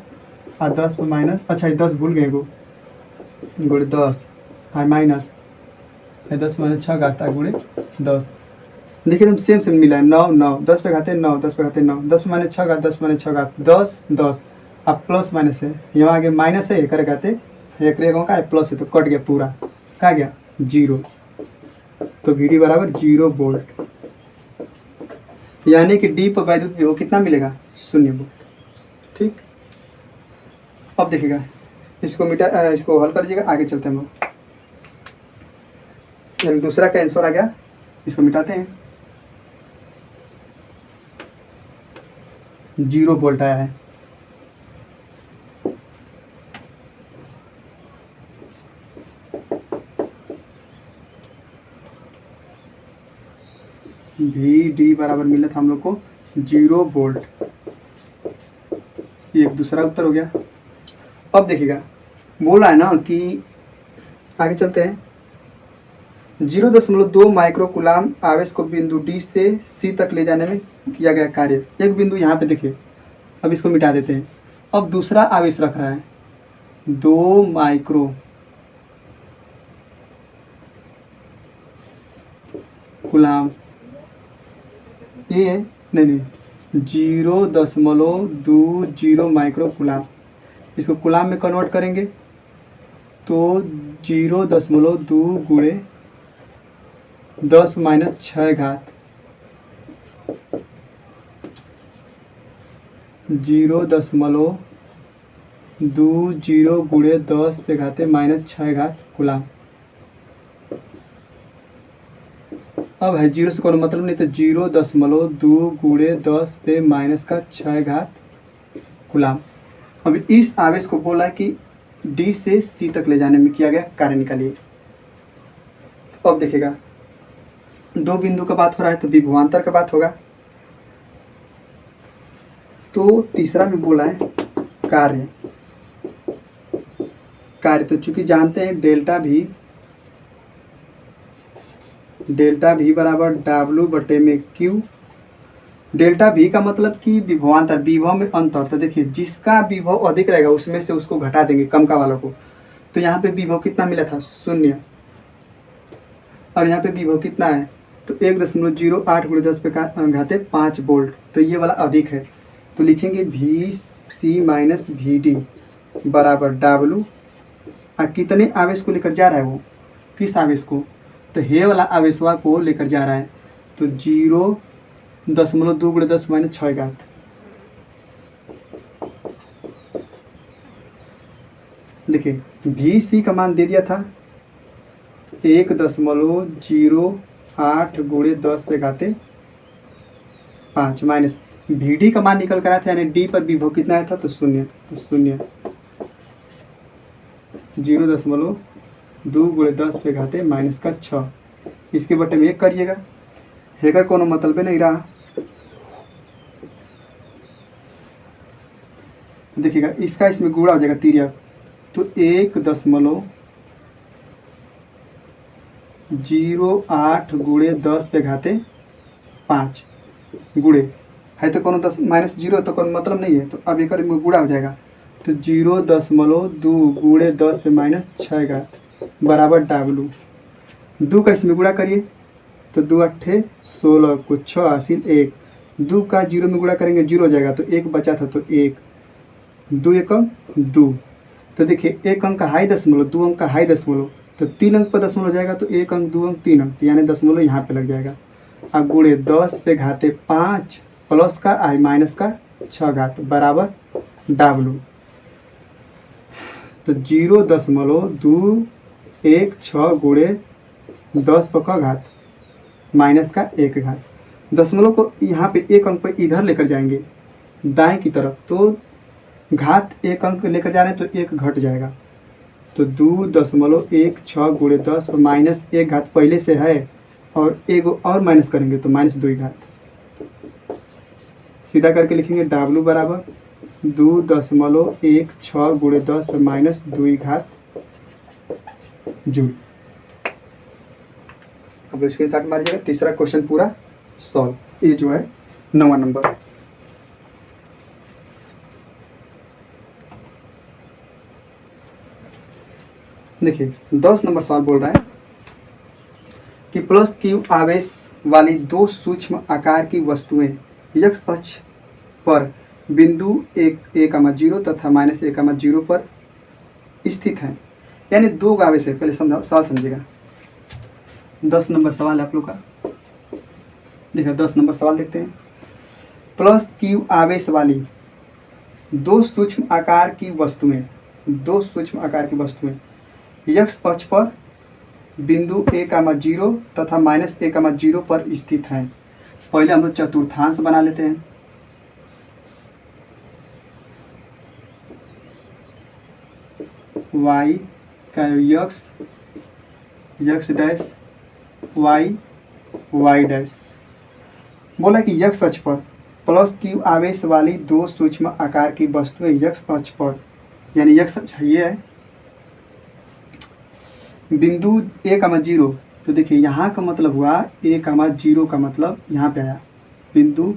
और 10 पे माइनस अच्छा 10 भूल गए गो गुणे 10 और माइनस 10 पे -6 गुणे 10। देखिए एकदम सेम मिला है 9 9 10⁻9 10⁻9 10 पे -6 10 पे -6 10 10 अब प्लस माइनस है, यहाँ आगे माइनस है एक गाते एक का प्लस है तो कट गया पूरा, कहा गया 0। तो वी डी बराबर 0 वोल्ट, यानी कि डी पर वैद्युत विभव कितना मिलेगा 0 वोल्ट। ठीक। अब देखिएगा इसको हल कर लीजिएगा, आगे चलते हैं हम लोग। यानी दूसरा का आंसर आ गया। इसको मिटाते हैं, 0 वोल्ट आया है। वी डी बराबर मिला था हम लोग को 0 वोल्ट। ये एक दूसरा उत्तर हो गया। अब देखिएगा, बोला है ना कि आगे चलते हैं, 0.2 माइक्रो कूलाम आवेश को बिंदु डी से सी तक ले जाने में किया गया कार्य। एक बिंदु यहाँ पे देखिए, अब इसको मिटा देते हैं। अब दूसरा आवेश रख रहा है 2 माइक्रो कूलाम, ये नहीं 0.20 माइक्रो कूलाम। इसको कूलाम में कन्वर्ट करेंगे तो 0.2 गुणे 10⁻6 घात 0.20 गुणे 10⁻6 कूलाम। अब है 0 से कोई मतलब नहीं, तो 0.2 गुणे 10⁻6 कूलाम। अब इस आवेश को बोला कि डी से सी तक ले जाने में किया गया कार्य निकालिए। अब देखिएगा, दो बिंदु का बात हो रहा है तो विभवांतर का बात होगा। तो तीसरा में बोला है कार्य। कार्य तो चूंकि जानते हैं डेल्टा भी बराबर W बटे में Q। डेल्टा भी का मतलब कि विभवांतर, विभव में अंतर। तो देखिए, जिसका विभव अधिक रहेगा उसमें से उसको घटा देंगे कम का वालों को। तो यहाँ पे विभव कितना मिला था 0, और यहाँ पे विभव कितना है तो 1.08 गुणे 10⁻5 वोल्ट। तो ये वाला अधिक है, तो लिखेंगे VC माइनस VD बराबर W। कितने आवेश को लेकर जा रहा है वो, किस आवेश को, तो हे वाला आवेशवा को लेकर जा रहा है। तो 0.2 गुणे 10⁻6 देखिए, VC का मान दे दिया था 1.08 गुणे 10⁻5 माइनस VD का मान निकल कर आया था, यानी D पर विभव कितना आया था तो 0। तो 0 0.2 गुणे 10⁻6। इसके बटे में 1 करिएगा, हेगा कोनो मतलब नहीं रहा। देखिएगा, इसका इसमें गुणा हो जाएगा तिर्यक, तो 1.08 गुणे 10⁻5 गुणे है तो कोनो 10 माइनस 0 तो कोनो मतलब नहीं है। तो अब एक में गुणा हो जाएगा, तो 0.2 गुणे 10⁻6 बराबर W। 2 का इसमें गुणा करिए तो 2 8 16 को 6 हासिल 1। 2 का 0 में गुणा करेंगे 0 हो जाएगा, तो 1 बचा था तो 1, 2 एकम 2। तो देखिए, 1 अंक का हाई दशमलव, 2 अंक का हाई दशमलव, तो 3 अंक पर दशमलव हो जाएगा, तो 1 अंक 2 अंक 3 अंक, तो यानी दशमलव यहाँ पे लग जाएगा। अब गुणे 10⁻5 प्लस का आई माइनस का 6 बराबर W। तो 0.216 गुणे 10⁻6 माइनस का 1 दशमलव को यहाँ पे 1 अंक पे इधर लेकर जाएंगे दाएं की तरफ, तो घात 1 अंक लेकर जा रहे हैं तो 1 घट जाएगा। तो 2.16 गुणे 10 माइनस 1 पहले से है, और एक और माइनस करेंगे तो -2 सीधा करके लिखेंगे W बराबर 2.16 गुणे 10 -2 जूल। अब स्क्रीनशॉट मारिएगा। तीसरा क्वेश्चन पूरा सॉल्व। ये जो है 9वां नंबर। देखिए 10 नंबर सवाल बोल रहा है कि प्लस Q आवेश वाली दो सूक्ष्म आकार की वस्तुएं x अक्ष पर बिंदु 1,0 तथा -1,0 पर स्थित हैं। यानी दो आवेश है। पहले सवाल समझिएगा। 10 नंबर सवाल है आप लोग का। देखिए 10 नंबर सवाल देखते हैं। प्लस Q आवेश वाली दो सूक्ष्म आकार की वस्तुएं x अक्ष पर बिंदु a कामा 0 तथा माइनस a कामा 0 पर स्थित हैं। पहले हम लोग चतुर्थांश बना लेते हैं। y का x डैश y डैश। बोला कि x अक्ष पर प्लस q आवेश वाली दो सूक्ष्म आकार की वस्तुएं x अक्ष पर, यानी x अक्ष ये है बिंदु a कामा 0। तो देखिए यहाँ का मतलब हुआ a कामा 0 का मतलब यहाँ पे आया बिंदु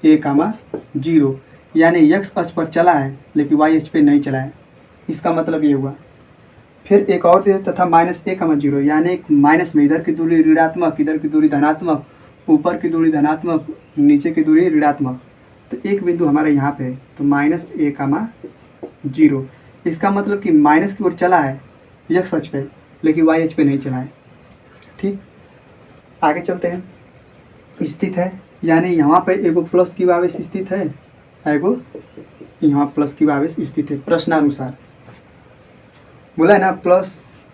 a कामा 0, यानी x अक्ष पर चला है लेकिन y अक्ष पे नहीं चला है, इसका मतलब ये हुआ। फिर एक और दे तथा माइनस a कामा 0, यानी माइनस में इधर की दूरी ऋणात्मक, इधर की दूरी धनात्मक, ऊपर की दूरी धनात्मक, नीचे की दूरी ऋणात्मक। तो एक बिंदु हमारे यहाँ पे है तो माइनस a कामा 0, इसका मतलब कि माइनस की ओर चला है x अक्ष पे लेकिन y अक्ष पे नहीं चला है। ठीक, आगे चलते हैं। स्थित है यानी यहाँ पे एगो प्लस की आवेश स्थित है, एगो यहाँ प्लस की आवेश स्थित है। प्रश्नानुसार बोला है ना, प्लस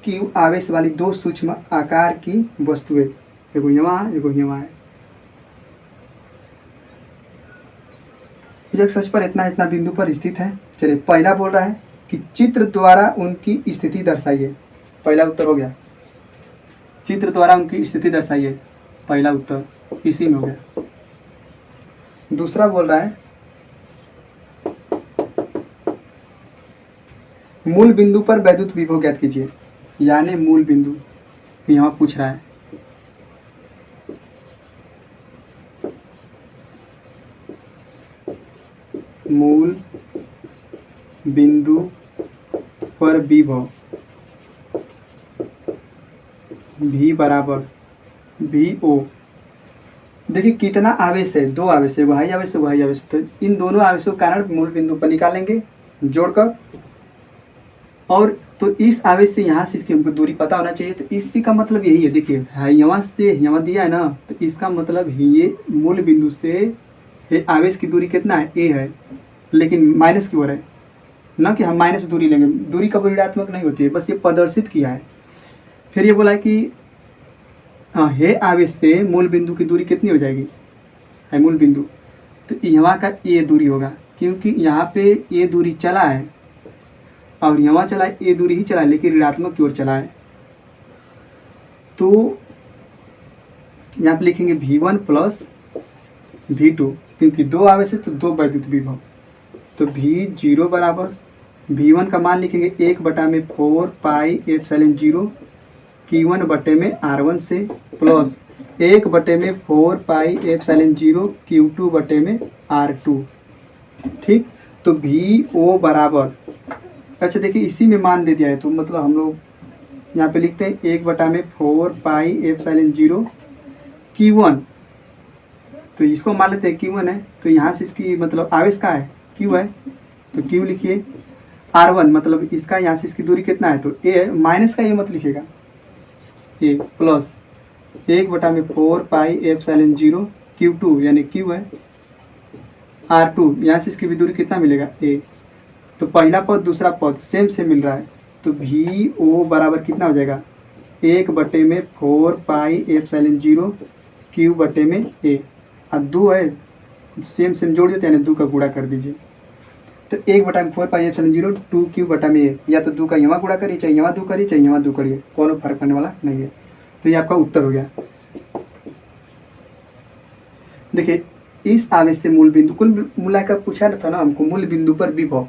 की आवेश वाली दो सूक्ष्म आकार की वस्तुएं, एगो यहाँ एगो यहाँ है। x अक्ष पर इतना इतना बिंदु पर स्थित है। चलिए पहला बोल रहा है कि चित्र द्वारा उनकी स्थिति दर्शाइए। पहला उत्तर हो गया, चित्र द्वारा उनकी स्थिति दर्शाइए, पहला उत्तर इसी में हो गया। दूसरा बोल रहा है मूल बिंदु पर वैद्युत विभव ज्ञात कीजिए, यानी मूल बिंदु यहाँ पूछ रहा है। मूल बिंदु पर विभव V बराबर VO। देखिए कितना आवेश है, दो आवेश है, एगो हाई आवेश एगो हाई आवेश। तो इन दोनों आवेशों के कारण मूल बिंदु पर निकालेंगे जोड़कर, और तो इस आवेश से यहाँ से इसकी हमको दूरी पता होना चाहिए। तो इसी का मतलब यही है, देखिए यहाँ से यहाँ दिया है ना, तो इसका मतलब ये मूल बिंदु से आवेश की दूरी कितना है, a है, लेकिन माइनस की ओर है, ना कि हम माइनस दूरी लेंगे। दूरी कभी ऋणात्मक नहीं होती है, बस ये प्रदर्शित किया है। फिर ये बोला कि हाँ हे आवेश से मूल बिंदु की दूरी कितनी हो जाएगी, है मूल बिंदु, तो यहाँ का a दूरी होगा, क्योंकि यहाँ पे a दूरी चला है और यहाँ चला है, a दूरी ही चला है लेकिन ऋणात्मक की ओर चला है। तो यहाँ पे लिखेंगे V1 प्लस V2, क्योंकि दो आवेश है तो दो वैद्युत विभव। तो V0 बराबर V1 का मान लिखेंगे 1/4 पाई एप्सिलॉन 0 Q1 बटे में R1 से, प्लस 1/4 पाई एप्सिलॉन 0 Q2 बटे में R2। ठीक, तो VO बराबर, अच्छा देखिए इसी में मान दे दिया है, तो मतलब हम लोग यहाँ पे लिखते हैं 1/4 पाई एप्सिलॉन 0 Q1, तो इसको मान लेते हैं Q1 है, तो यहाँ से इसकी मतलब आवेश का है Q है, तो Q लिखिए। R1 मतलब इसका यहाँ से इसकी दूरी कितना है, तो A है, माइनस का ये मत लिखिएगा, A plus 1/4 pi epsilon 0 Q2 यानी Q है, R2 यहाँ से इसकी भी दूरी कितना मिलेगा, A। तो पहला पद दूसरा पद सेम से मिल रहा है, तो VO बराबर कितना हो जाएगा, 1/4 पाई एप्सिलॉन 0 Q बटे में A, और 2 है सेम सेम जोड़ देते हैं ना, 2 का गुणा कर दीजिए। तो 1/4 पाई एप्सिलॉन 0 2Q बटा में A, या तो 2 का यहाँ गुणा करिए, चाहे यहाँ 2 करिए, चाहे यहाँ 2 करिए, कोनो फर्क पड़ने वाला नहीं है। तो ये आपका उत्तर हो गया। देखिए इस आवेश से मूल बिंदु, कुल मिलाकर पूछा था ना हमको मूल बिंदु पर विभव,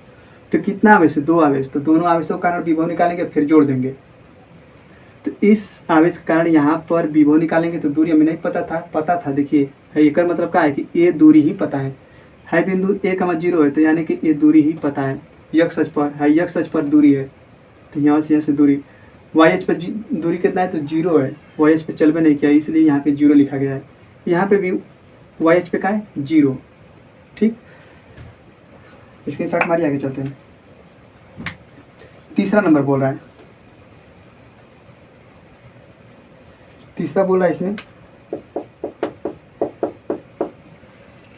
तो कितना आवेश है, दो आवेश, तो दोनों आवेशों के कारण विभव निकालेंगे फिर जोड़ देंगे। तो इस आवेश के कारण यहाँ पर विभव निकालेंगे, तो दूरी हमें नहीं पता था। देखिए एक मतलब क्या है कि ए दूरी ही पता है बिंदु a,0 है, तो यानी कि ए दूरी ही पता है, x अक्ष पर है, x अक्ष पर दूरी है, तो यहाँ से दूरी, y अक्ष पर दूरी कितना है, तो 0 है, y अक्ष पर चलबे नहीं किया इसलिए यहाँ पे 0 लिखा गया है। यहाँ पे भी y अक्ष पे क्या है, 0। ठीक, इसके साथ हमारी आगे चलते हैं। तीसरा नंबर बोल रहा है, तीसरा बोल रहा है इसमें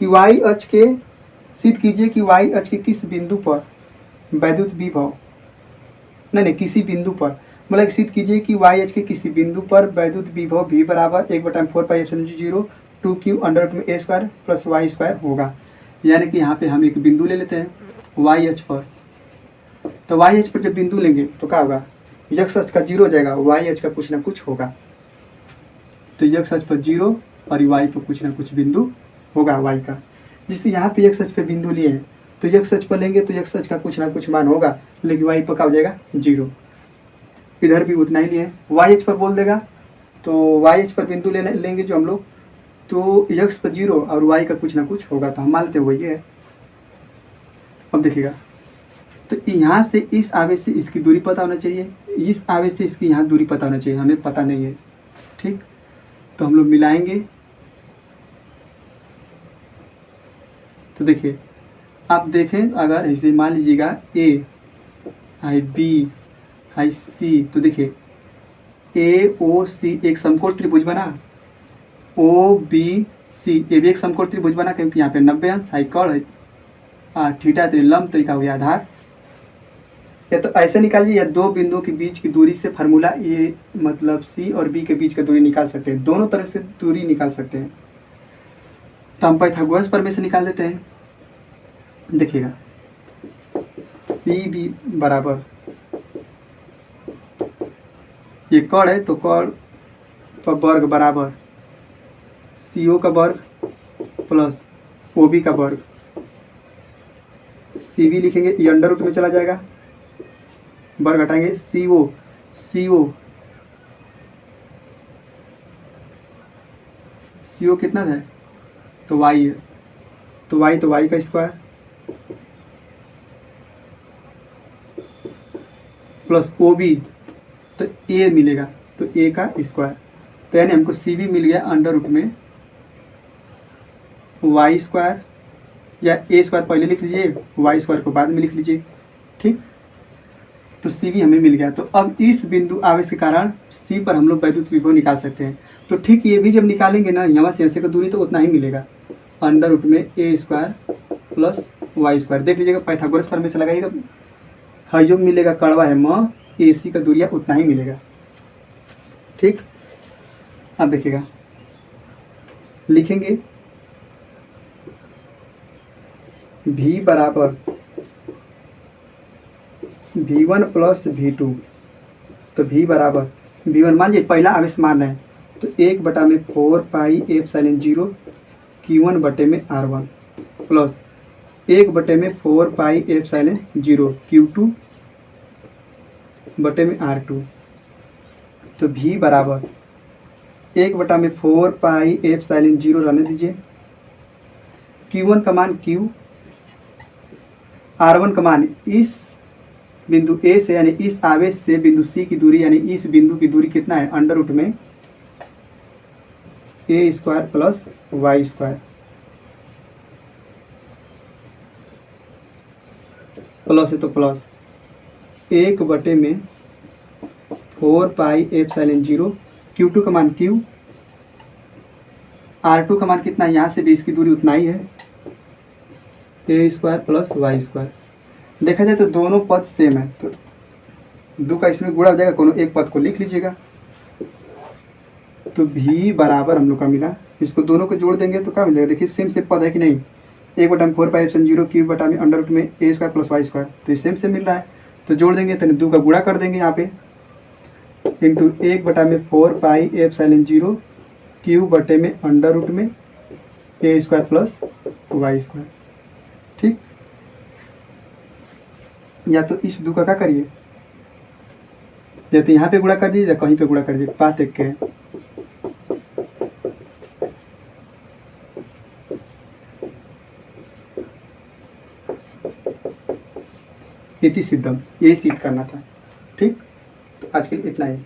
कि y अक्ष के सिद्ध कीजिए कि y अक्ष के किस बिंदु पर वैद्युत विभव, नहीं किसी बिंदु पर मतलब सिद्ध कीजिए कि वाई एच के किसी बिंदु पर वैद्युत विभव v बराबर 1/4πε0 2q अंडर रूट में a square plus Y square होगा। यानी कि यहाँ पे हम एक बिंदु ले लेते हैं वाई एच पर। तो वाई एच पर जब बिंदु लेंगे तो क्या होगा, यक्स अक्ष का 0 हो जाएगा, वाई एच का कुछ ना कुछ होगा। तो यक्स अक्ष पर 0 और वाई पर कुछ ना कुछ बिंदु होगा वाई का। जिससे यहाँ पे यक्स अक्ष पे बिंदु लिए हैं तो यक्स अक्ष पर लेंगे तो यक्स अक्ष का कुछ ना कुछ मान होगा, लेकिन वाई पर क्या हो जाएगा 0। इधर भी उतना ही लिए, वाई एच पर बोल देगा तो वाई एच पर बिंदु लेंगे जो हम लोग, तो यक्स पर 0 और वाई का कुछ ना कुछ होगा, तो हम मान लेते हैं वही है। अब देखिएगा, तो यहाँ से इस आवेश से इसकी दूरी पता होना चाहिए, इस आवेश से इसकी यहाँ दूरी पता होना चाहिए, हमें पता नहीं है। ठीक, तो हम लोग मिलाएंगे। तो देखिए, आप देखें अगर ऐसे मान लीजिएगा ए आई बी आई सी, तो देखिए ए ओ सी एक समकोण त्रिभुज बना, ओ बी सी ये भी एक समकोण त्रिभुज बना, क्योंकि यहाँ पे 90 अंश हाई कर्ण है, थीटा तो लंब तो का हो गया आधार। या तो ऐसे निकालिए या दो बिंदुओं के बीच की दूरी से फार्मूला ए मतलब सी और बी के बीच का दूरी निकाल सकते हैं, दोनों तरह से दूरी निकाल सकते हैं। तो हम पाइथागोरस प्रमेय से निकाल देते हैं। देखिएगा, सी बी बराबर, ये कर्ण है तो कर्ण का वर्ग बराबर सी ओ का वर्ग प्लस ओ बी का वर्ग। सी बी लिखेंगे, ये अंडर रूट में चला जाएगा, वर्ग हटाएंगे, सी ओ कितना है तो वाई है, तो वाई का स्क्वायर प्लस ओ बी तो ए मिलेगा तो ए का स्क्वायर। तो यानी हमको सी बी मिल गया अंडर रूट में वाई स्क्वायर, या ए स्क्वायर पहले लिख लीजिए, वाई स्क्वायर को बाद में लिख लीजिए। ठीक, तो सी बी हमें मिल गया। तो अब इस बिंदु आवेश के कारण सी पर हम लोग वैद्युत विभव निकाल सकते हैं। तो ठीक ये भी जब निकालेंगे ना, यहाँ से ऐसे का दूरी तो उतना ही मिलेगा, अंडर रूट में A square plus Y square. देख लीजिएगा, पाइथागोरस प्रमेय से लगाइएगा, हाँ जो मिलेगा कड़वा है म ए सी का दूरिया उतना ही मिलेगा। ठीक, अब देखिएगा, लिखेंगे V बराबर V1 प्लस V2। तो V बराबर V1 मान लीजिए पहला आवेश मान है तो 1/4πε0 Q1 बटे में R1 प्लस 1/4πε0 Q2 बटे में R2। तो V बराबर 1/4πε0 रहने दीजिए, Q1 का मान Q, R1 का मान इस बिंदु A से यानी इस आवेश से बिंदु C की दूरी यानी इस बिंदु की दूरी कितना है, अंडर रूट में A square plus Y square plus है तो प्लस 1/4πε0 Q2 का मान Q, R2 का मान कितना है, यहाँ से भी इसकी दूरी उतना ही है, ए स्क्वायर प्लस वाई स्क्वायर। देखा जाए तो दोनों पद सेम है, तो दो का इसमें गुणा हो जाएगा, कोनो एक पद को लिख लीजिएगा। तो भी बराबर हम लोग का मिला, इसको दोनों को जोड़ देंगे तो क्या मिलेगा, देखिए सेम से पद है कि नहीं, 1/4πε0 Q बटा में अंडर रूट में A square plus Y square, तो ये सेम से मिल रहा है। तो जोड़ देंगे तो दो का गुणा कर देंगे यहाँ पे, इंटू 1/4πε0 Q बटे में अंडर रूट में A square plus Y square. ठीक, या तो इस दो का क्या करिए, या तो यहाँ पे गुणा कर दीजिए या कहीं पे गुणा कर दीजिए, बात एक है। इति सिद्धम, यही सिद्ध करना था। ठीक, तो आज के लिए इतना ही।